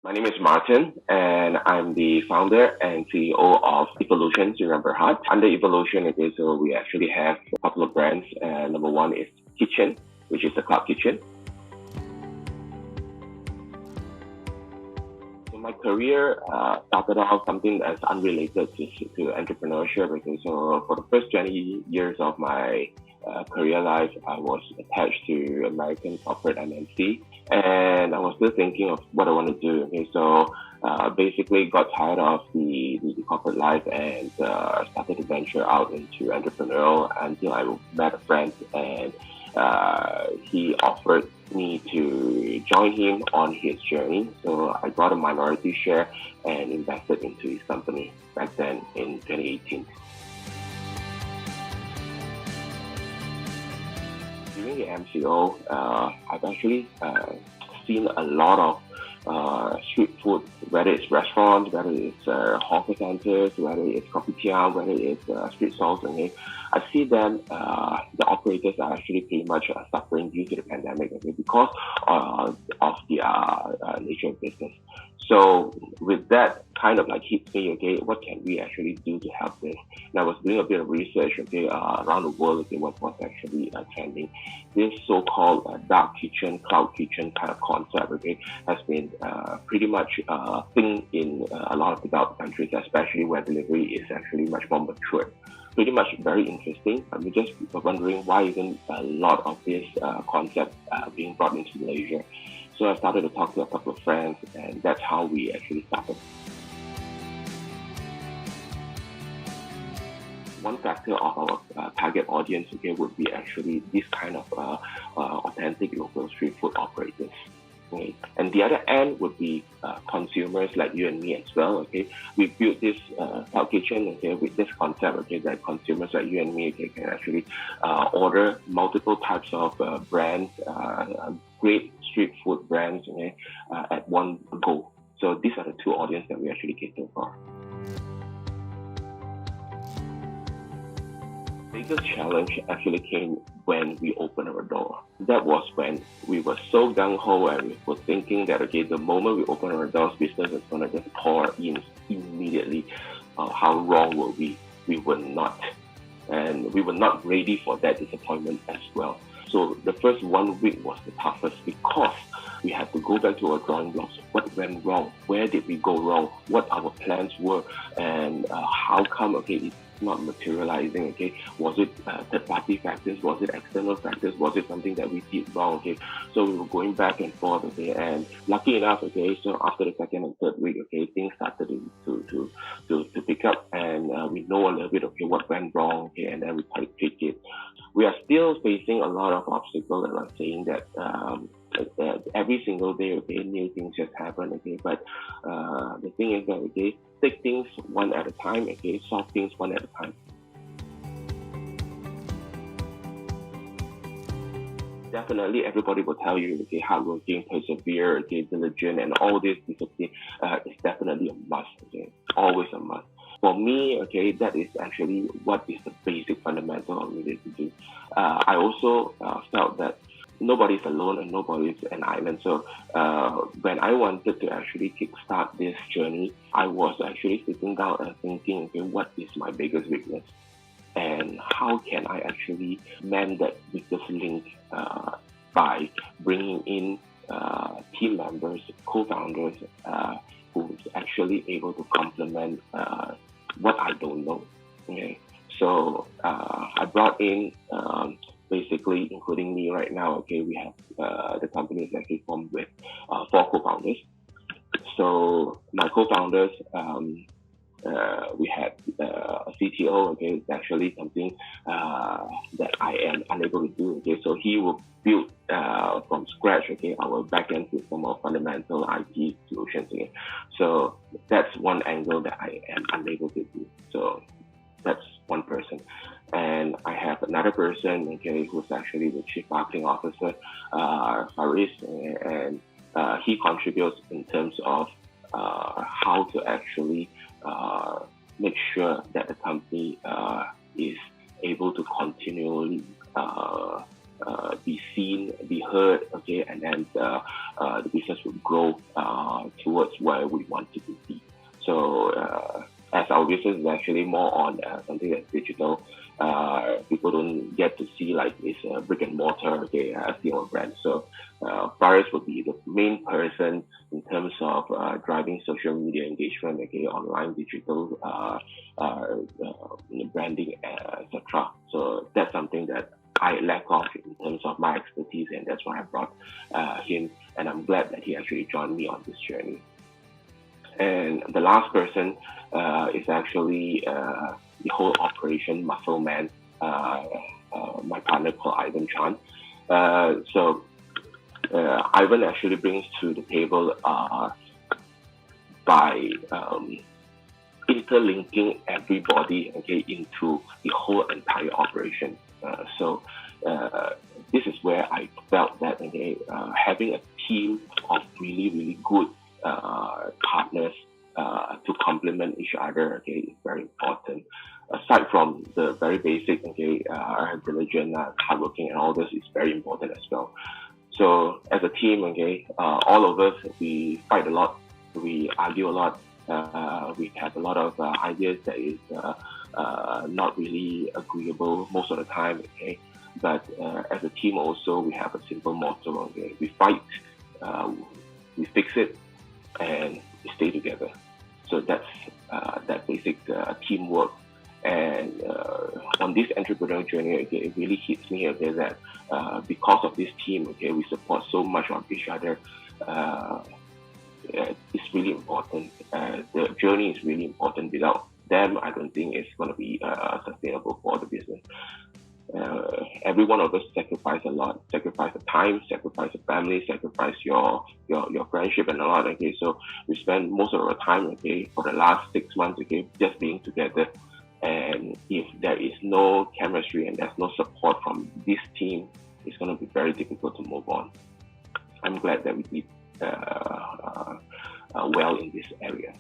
My name is Martin, and I'm the founder and CEO of Evolution in Berhad. Under Evolution, so we actually have a couple of brands. Number one is kEATchen, which is the cloud kitchen. So my career started off something that's unrelated to entrepreneurship. So for the first 20 years of my career life, I was attached to American corporate MNC, and I was still thinking of what I want to do. So basically got tired of the corporate life and started to venture out into entrepreneurial until I met a friend, and he offered me to join him on his journey. So I got a minority share and invested into his company back then in 2018. During the MCO, I've actually seen a lot of street food, whether it's restaurants, whether it's hawker centers, whether it's kopitiam, whether it's street stalls. Okay, I see them, the operators are actually pretty much suffering due to the pandemic, because of the nature of business. So with that kind of hits me, what can we actually do to help this? And I was doing a bit of research, around the world, what was actually trending. This so-called dark kitchen, cloud kitchen kind of concept, has been pretty much a thing in a lot of developed countries, especially where delivery is actually much more matured. Pretty much very interesting. I'm just wondering why isn't a lot of this concept being brought into Malaysia. So I started to talk to a couple of friends, and that's how we actually started. One factor of our target audience, would be actually this kind of authentic local street food operators. Okay. And the other end would be consumers like you and me as well. We built this cloud kitchen, with this concept, that consumers like you and me, can actually order multiple types of brands, great street food brands, at one go. So these are the two audiences that we actually cater for. The biggest challenge actually came when we opened our door. That was when we were so gung-ho and we were thinking that, the moment we open our doors, business is going to just pour in immediately. How wrong were we? We were not. And we were not ready for that disappointment as well. So the first 1 week was the toughest because we had to go back to our drawing boards. What went wrong? Where did we go wrong? What our plans were? And how come, it's not materializing, Was it third-party factors? Was it external factors? Was it something that we did wrong, So we were going back and forth, and lucky enough, so after the second and third week, things started to pick up, and we know a little bit, what went wrong, and then we try to fix it. We are still facing a lot of obstacles, and I'm saying that every single day, new things just happen, but the thing is that, take things one at a time, solve things one at a time. Definitely, everybody will tell you, hardworking, persevere, diligent, and all this discipline is definitely a must, always a must. For me, that is actually what is the basic fundamental of needed to do. I also felt that nobody's alone and nobody's an island. So when I wanted to actually kickstart this journey, I was actually sitting down and thinking, what is my biggest weakness? And how can I actually mend that weakest link by bringing in team members, co-founders, who's actually able to complement what I don't know. So I brought in basically, including me right now, we have the company is actually formed with 4 co-founders. So my co-founders, we had a CTO, it's actually something that I am unable to do, so he will build from scratch, our backend system of fundamental IT solutions, So that's one angle that I am unable to do. So that's one person. And I have another person, who's actually the Chief Marketing Officer, Faris, and he contributes in terms of how to actually make sure that the company is able to continually be seen, be heard, and then the business will grow towards actually more on something that's digital. People don't get to see like this brick and mortar, okay, SEO brand. So Faris would be the main person in terms of driving social media engagement, okay, online, digital, branding, etc. So that's something that I lack of in terms of my expertise, and that's why I brought him. And I'm glad that he actually joined me on this journey. And the last person is actually the whole operation muscle man, my partner called Ivan Chan. So Ivan actually brings to the table by interlinking everybody, okay, into the whole entire operation. So this is where I felt that, okay, having a team of really, really good partners to complement each other, okay, is very important. Aside from the very basic, okay, diligent, hardworking, and all this is very important as well. So as a team, okay, all of us, we fight a lot, we argue a lot, we have a lot of ideas that is not really agreeable most of the time, okay. But as a team also, we have a simple motto, okay, we fight, we fix it, and we stay together. So that's that basic teamwork. And on this entrepreneurial journey, okay, it really hits me, okay, that because of this team, okay, we support so much of each other. It's really important. The journey is really important. Without them, I don't think it's going to be sustainable for the business. Every one of us sacrifice a lot, sacrifice the time, sacrifice the family, sacrifice your friendship and a lot. Okay, so we spend most of our time, okay, for the last 6 months, okay, just being together. And if there is no chemistry and there's no support from this team, it's going to be very difficult to move on. I'm glad that we did well in this area.